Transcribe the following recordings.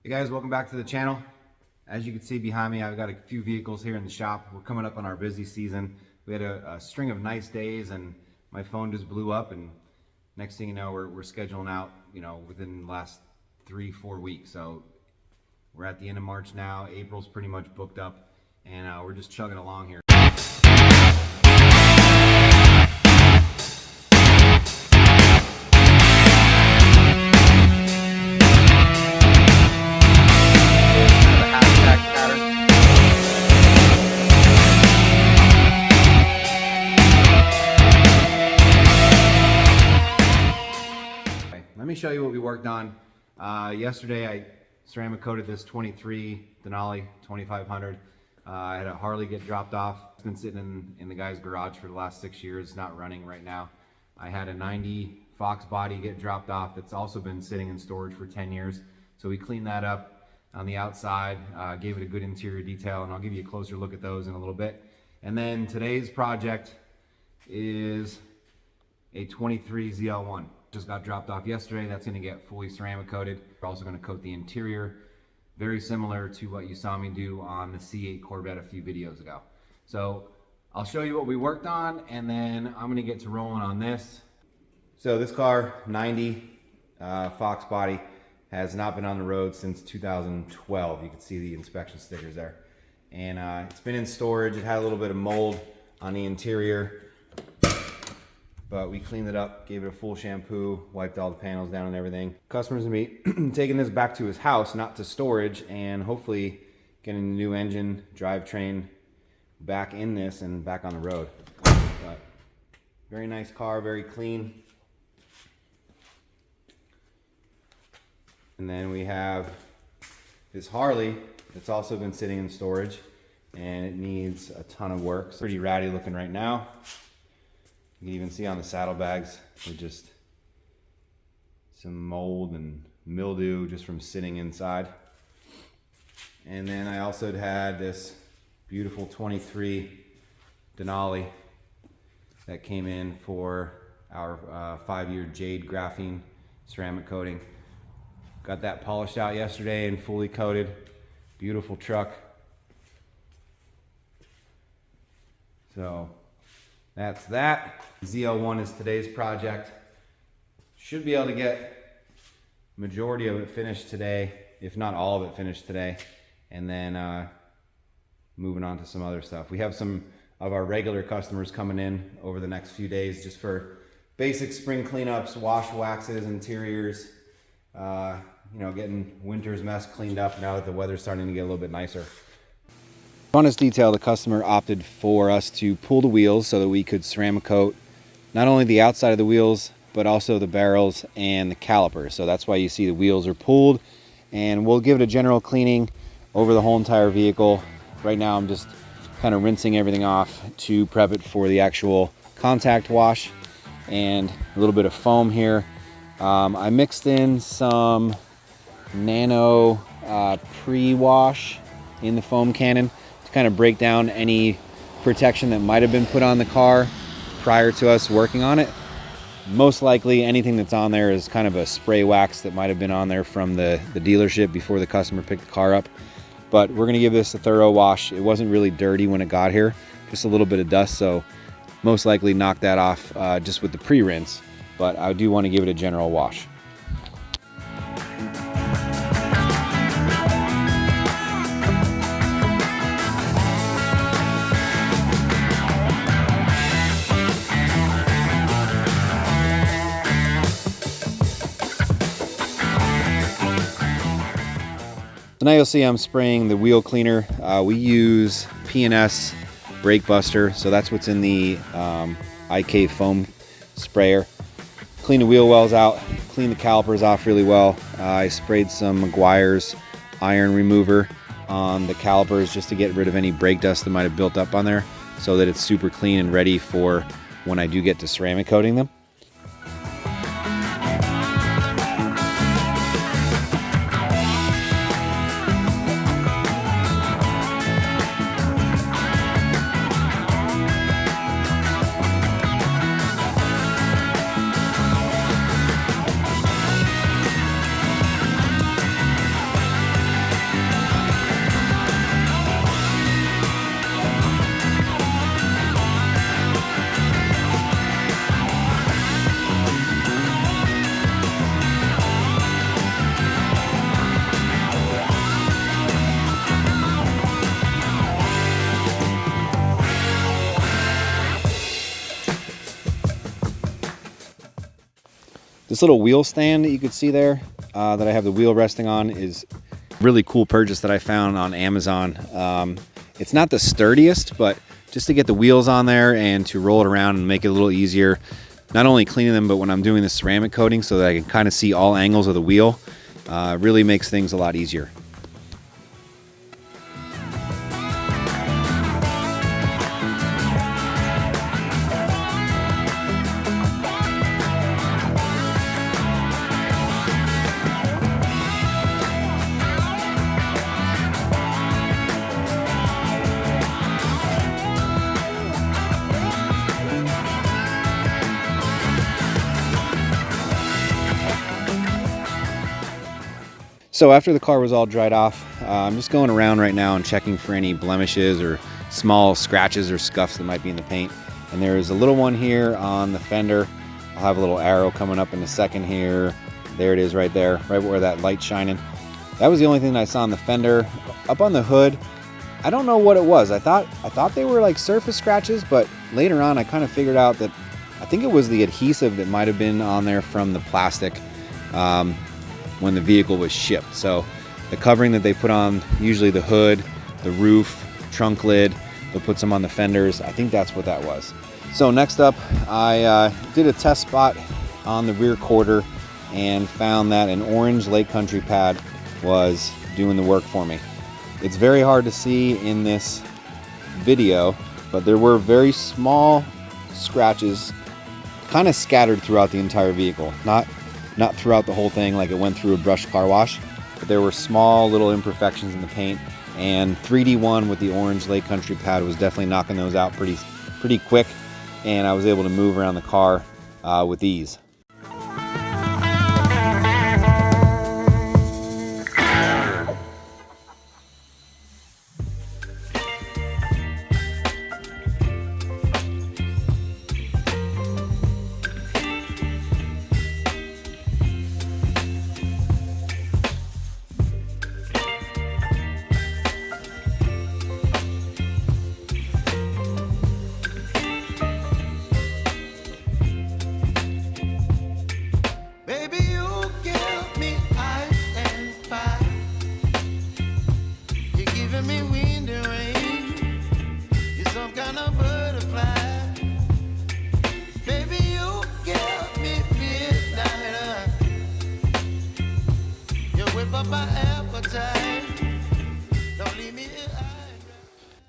Hey guys, welcome back to the channel. As you can see behind me, I've got a few vehicles here in the shop. We're coming up on our busy season. We had a string of nice days and my phone just blew up, and next thing you know, we're scheduling out, within the last 3-4 weeks. So we're at the end of March now. April's pretty much booked up, and we're just chugging along here. Let me show you what we worked on. Yesterday I ceramic coated this 23 Denali 2500. I had a Harley get dropped off. It's been sitting in the guy's garage for the last 6 years. It's not running right now. I had a 90 Fox body get dropped off that's also been sitting in storage for 10 years. So we cleaned that up on the outside, gave it a good interior detail, and I'll give you a closer look at those in a little bit. And then today's project is a 23 ZL1. Just got dropped off yesterday. That's going to get fully ceramic coated. We're also going to coat the interior, very similar to what you saw me do on the C8 Corvette a few videos ago. So I'll show you what we worked on, and then I'm going to get to rolling on this. So this car, 90 Fox body, has not been on the road since 2012. You can see the inspection stickers there. And it's been in storage. It had a little bit of mold on the interior, but we cleaned it up, gave it a full shampoo, wiped all the panels down and everything. Customer's gonna be taking this back to his house, not to storage, and hopefully getting a new engine, drivetrain back in this and back on the road. But very nice car, very clean. And then we have this Harley that's also been sitting in storage, and it needs a ton of work. It's pretty ratty looking right now. You can even see on the saddlebags, just some mold and mildew just from sitting inside. And then I also had this beautiful 23 Denali that came in for our 5-year Jade graphene ceramic coating. Got that polished out yesterday and fully coated. Beautiful truck. So that's that. ZL1 is today's project. Should be able to get majority of it finished today, if not all of it finished today, and then moving on to some other stuff. We have some of our regular customers coming in over the next few days just for basic spring cleanups, wash waxes, interiors, getting winter's mess cleaned up now that the weather's starting to get a little bit nicer. On this detail, the customer opted for us to pull the wheels so that we could ceramic coat not only the outside of the wheels, but also the barrels and the calipers. So that's why you see the wheels are pulled, and we'll give it a general cleaning over the whole entire vehicle. Right now I'm just kind of rinsing everything off to prep it for the actual contact wash, and a little bit of foam here. I mixed in some nano pre-wash in the foam cannon to kind of break down any protection that might have been put on the car prior to us working on it. Most likely anything that's on there is kind of a spray wax that might have been on there from the dealership before the customer picked the car up. But we're gonna give this a thorough wash. It wasn't really dirty when it got here, just a little bit of dust, so most likely knock that off just with the pre-rinse. But I do want to give it a general wash. So now you'll see I'm spraying the wheel cleaner. We use P&S Brake Buster, so that's what's in the IK foam sprayer. Clean the wheel wells out, clean the calipers off really well. I sprayed some Meguiar's iron remover on the calipers just to get rid of any brake dust that might have built up on there, so that it's super clean and ready for when I do get to ceramic coating them. This little wheel stand that you can see there that I have the wheel resting on is a really cool purchase that I found on Amazon. It's not the sturdiest, but just to get the wheels on there and to roll it around and make it a little easier, not only cleaning them, but when I'm doing the ceramic coating so that I can kind of see all angles of the wheel, really makes things a lot easier. So after the car was all dried off, I'm just going around right now and checking for any blemishes or small scratches or scuffs that might be in the paint. And there's a little one here on the fender. I'll have a little arrow coming up in a second here. There it is right there, right where that light's shining. That was the only thing that I saw on the fender. Up on the hood, I don't know what it was. I thought they were like surface scratches, but later on I kind of figured out that I think it was the adhesive that might have been on there from the plastic when the vehicle was shipped. So the covering that they put on, usually the hood, the roof, trunk lid, they'll put some on the fenders. I think that's what that was. So next up, I did a test spot on the rear quarter and found that an orange Lake Country pad was doing the work for me. It's very hard to see in this video, but there were very small scratches kind of scattered throughout the entire vehicle. Not throughout the whole thing like it went through a brushed car wash, but there were small little imperfections in the paint, and 3D1 with the orange Lake Country pad was definitely knocking those out pretty quick, and I was able to move around the car with ease.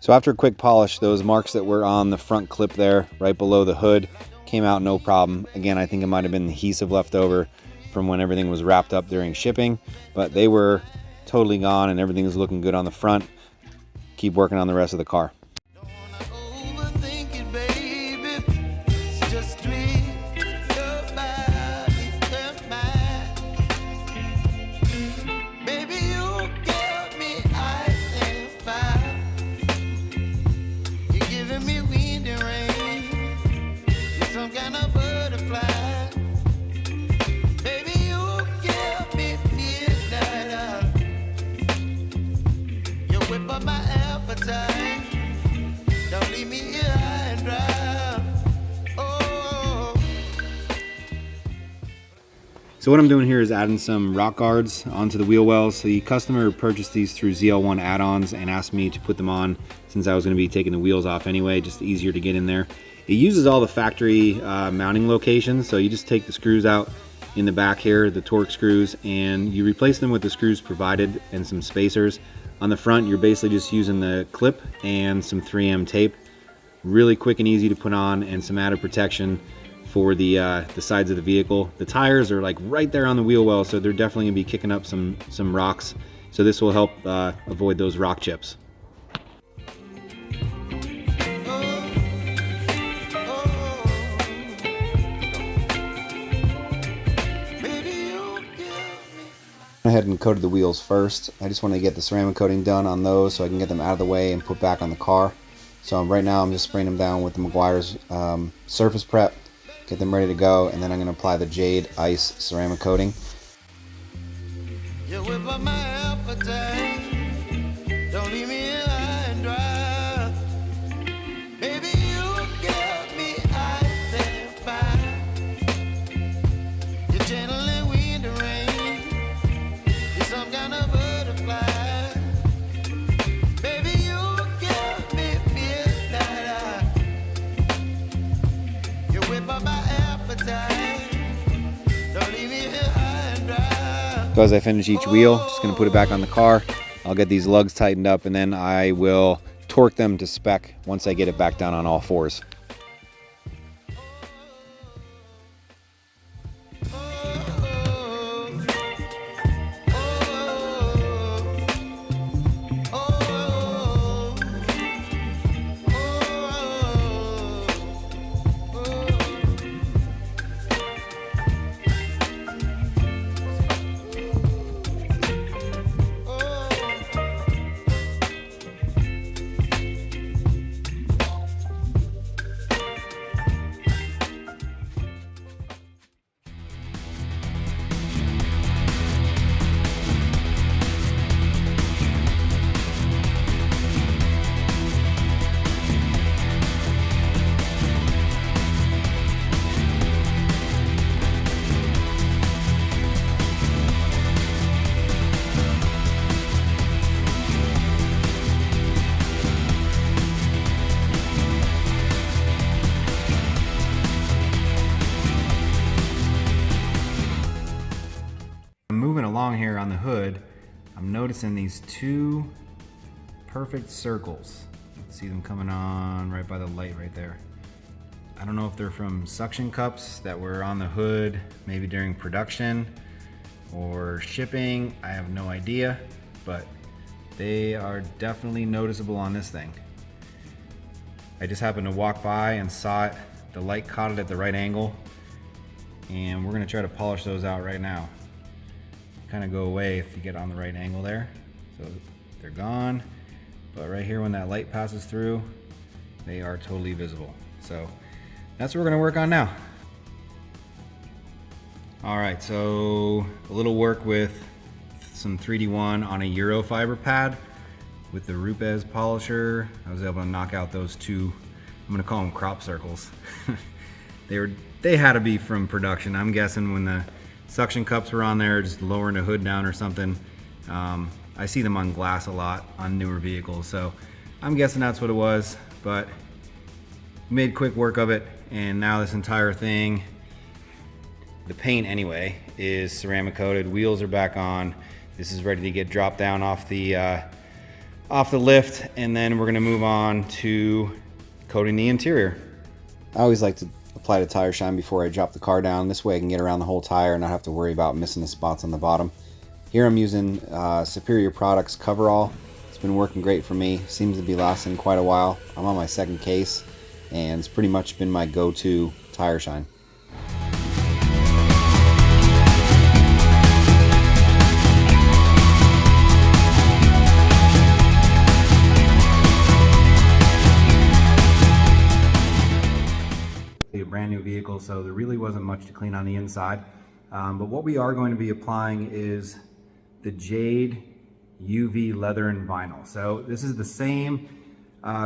So after a quick polish, those marks that were on the front clip there, right below the hood, came out no problem. Again, I think it might have been the adhesive left over from when everything was wrapped up during shipping, but they were totally gone and everything is looking good on the front. Keep working on the rest of the car. So what I'm doing here is adding some rock guards onto the wheel wells. The customer purchased these through ZL1 add-ons and asked me to put them on since I was going to be taking the wheels off anyway, just easier to get in there. It uses all the factory mounting locations, so you just take the screws out in the back here, the torque screws, and you replace them with the screws provided and some spacers. On the front, you're basically just using the clip and some 3M tape. Really quick and easy to put on, and some added protection for the sides of the vehicle. The tires are like right there on the wheel well, so they're definitely gonna be kicking up some rocks. So this will help avoid those rock chips. I went ahead and coated the wheels first. I just want to get the ceramic coating done on those so I can get them out of the way and put back on the car. So right now I'm just spraying them down with the Meguiar's surface prep, get them ready to go, and then I'm going to apply the Jade Ice Ceramic coating. You whip up my appetite. Don't leave me high and dry. Baby, you give me ice and fire. So as I finish each wheel, just gonna put it back on the car. I'll get these lugs tightened up and then I will torque them to spec once I get it back down on all fours. Moving along here on the hood, I'm noticing these two perfect circles. See them coming on right by the light right there. I don't know if they're from suction cups that were on the hood, maybe during production or shipping. I have no idea, but they are definitely noticeable on this thing. I just happened to walk by and saw it. The light caught it at the right angle, and we're gonna try to polish those out right now. Kind of go away if you get on the right angle there. So they're gone, but right here when that light passes through, they are totally visible. So that's what we're gonna work on now. All right, so a little work with some 3D1 on a Eurofiber pad with the Rupes polisher. I was able to knock out those two, I'm gonna call them crop circles. They had to be from production. I'm guessing when the suction cups were on there, just lowering the hood down or something. I see them on glass a lot on newer vehicles, so I'm guessing that's what it was, but made quick work of it, and now this entire thing, the paint anyway, is ceramic coated. Wheels are back on. This is ready to get dropped down off the lift, and then we're gonna move on to coating the interior. I always like to apply the tire shine before I drop the car down. This way I can get around the whole tire and not have to worry about missing the spots on the bottom. Here I'm using Superior Products coverall. It's been working great for me. Seems to be lasting quite a while. I'm on my second case and it's pretty much been my go-to tire shine. A brand new vehicle, so there really wasn't much to clean on the inside, but what we are going to be applying is the Jade UV Leather and Vinyl. So this is the same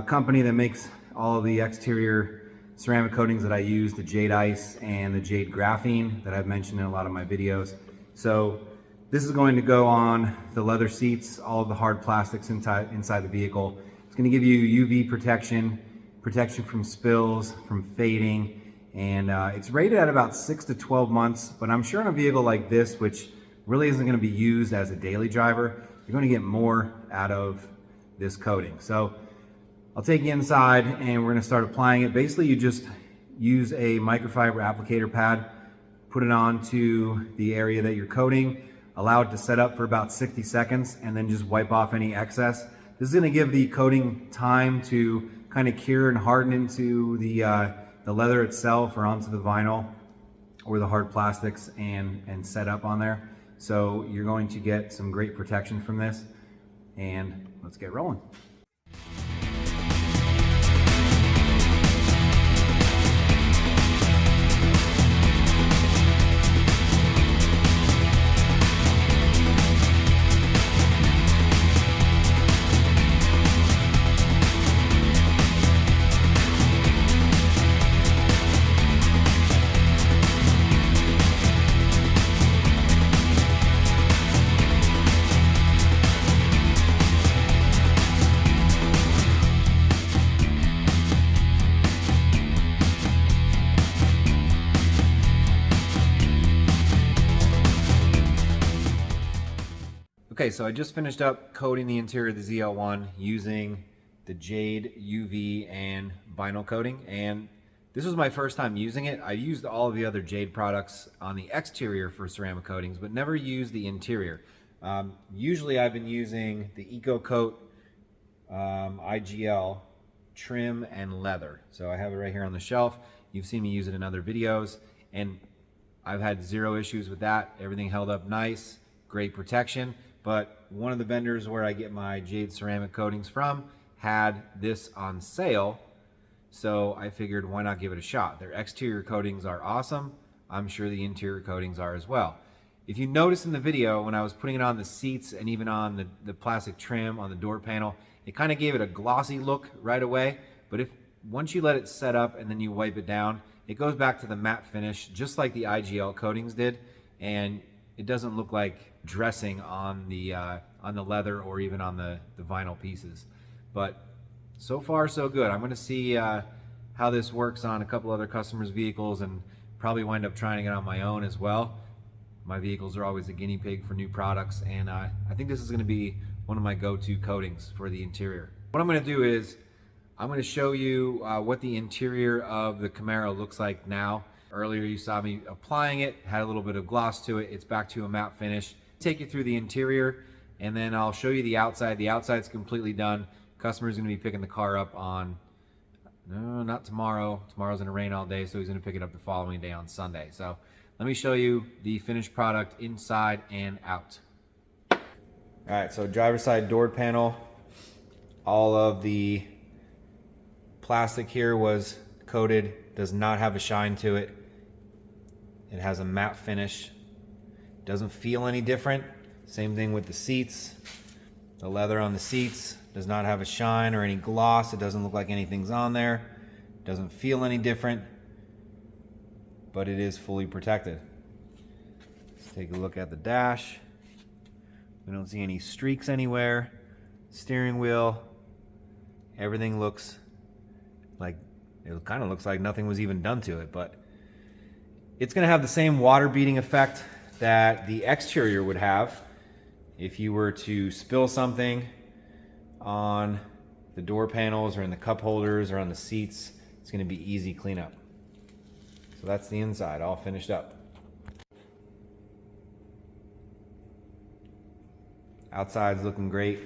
company that makes all of the exterior ceramic coatings that I use, the Jade Ice and the Jade Graphene that I've mentioned in a lot of my videos. So this is going to go on the leather seats, all of the hard plastics inside the vehicle. It's going to give you UV protection from spills, from fading, and it's rated at about 6 to 12 months, but I'm sure in a vehicle like this, which really isn't going to be used as a daily driver, you're going to get more out of this coating. So I'll take you inside and we're going to start applying it. Basically, you just use a microfiber applicator pad, put it onto the area that you're coating, allow it to set up for about 60 seconds, and then just wipe off any excess. This is going to give the coating time to kind of cure and harden into the leather itself or onto the vinyl or the hard plastics and set up on there. So you're going to get some great protection from this, and let's get rolling. Okay, so I just finished up coating the interior of the ZL1 using the Jade UV and vinyl coating, and this was my first time using it. I used all of the other Jade products on the exterior for ceramic coatings, but never used the interior. Usually I've been using the Eco Coat IGL trim and leather. So I have it right here on the shelf. You've seen me use it in other videos, and I've had zero issues with that. Everything held up nice, great protection. But one of the vendors where I get my Jade ceramic coatings from had this on sale, so I figured why not give it a shot. Their exterior coatings are awesome. I'm sure the interior coatings are as well. If you notice in the video, when I was putting it on the seats and even on the plastic trim on the door panel, it kind of gave it a glossy look right away. But once you let it set up and then you wipe it down, it goes back to the matte finish, just like the IGL coatings did, and it doesn't look like dressing on the leather or even on the vinyl pieces. But so far so good. I'm going to see how this works on a couple other customers' vehicles, and probably wind up trying it on my own as well. My vehicles are always a guinea pig for new products, and I think this is going to be one of my go-to coatings for the interior. What I'm going to do is I'm going to show you what the interior of the Camaro looks like now. Earlier you saw me applying it, had a little bit of gloss to it. It's back to a matte finish. Take you through the interior, and then I'll show you the outside. The outside's completely done. Customer's going to be picking the car up on, no, not tomorrow. Tomorrow's going to rain all day, so he's going to pick it up the following day on Sunday. So let me show you the finished product inside and out. All right, so driver's side door panel. All of the plastic here was coated, does not have a shine to it. It has a matte finish. Doesn't feel any different. Same thing with the seats. The leather on the seats does not have a shine or any gloss. It doesn't look like anything's on there. Doesn't feel any different, but it is fully protected. Let's take a look at the dash. We don't see any streaks anywhere. Steering wheel, everything looks like, it kind of looks like nothing was even done to it, but it's going to have the same water beading effect that the exterior would have. If you were to spill something on the door panels or in the cup holders or on the seats, it's going to be easy cleanup. So that's the inside, all finished up. Outside's looking great.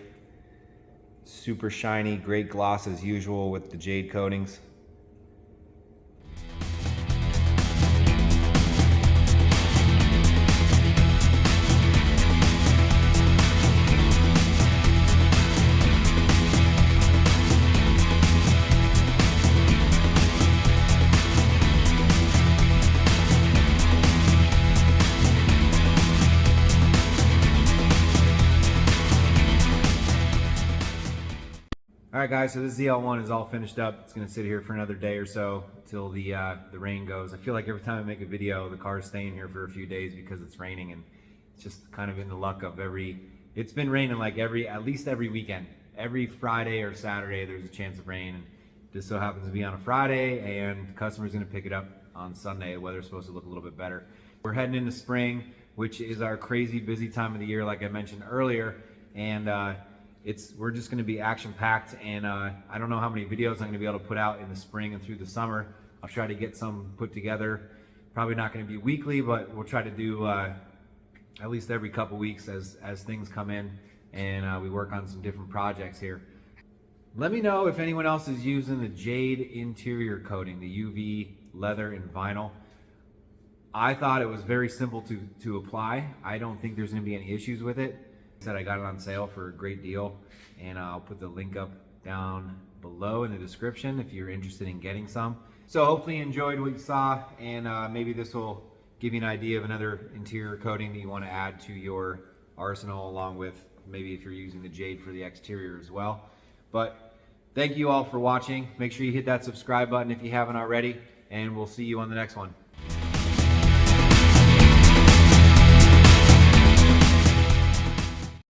Super shiny, great gloss as usual with the Jade coatings. All right, guys, so this ZL1 is all finished up. It's gonna sit here for another day or so till the rain goes. I feel like every time I make a video, the car's staying here for a few days because it's raining, and it's just kind of in the luck of it's been raining like at least every weekend. Every Friday or Saturday, there's a chance of rain, and this so happens to be on a Friday, and the customer's gonna pick it up on Sunday. The weather's supposed to look a little bit better. We're heading into spring, which is our crazy busy time of the year, like I mentioned earlier, and we're just going to be action-packed, and I don't know how many videos I'm going to be able to put out in the spring and through the summer. I'll try to get some put together. Probably not going to be weekly, but we'll try to do at least every couple weeks as things come in, and we work on some different projects here. Let me know if anyone else is using the Jade interior coating, the UV leather and vinyl. I thought it was very simple to apply. I don't think there's going to be any issues with it. Said I got it on sale for a great deal, and I'll put the link up down below in the description if you're interested in getting some. So hopefully you enjoyed what you saw, and maybe this will give you an idea of another interior coating that you want to add to your arsenal, along with maybe if you're using the Jade for the exterior as well. But thank you all for watching. Make sure you hit that subscribe button if you haven't already, and we'll see you on the next one.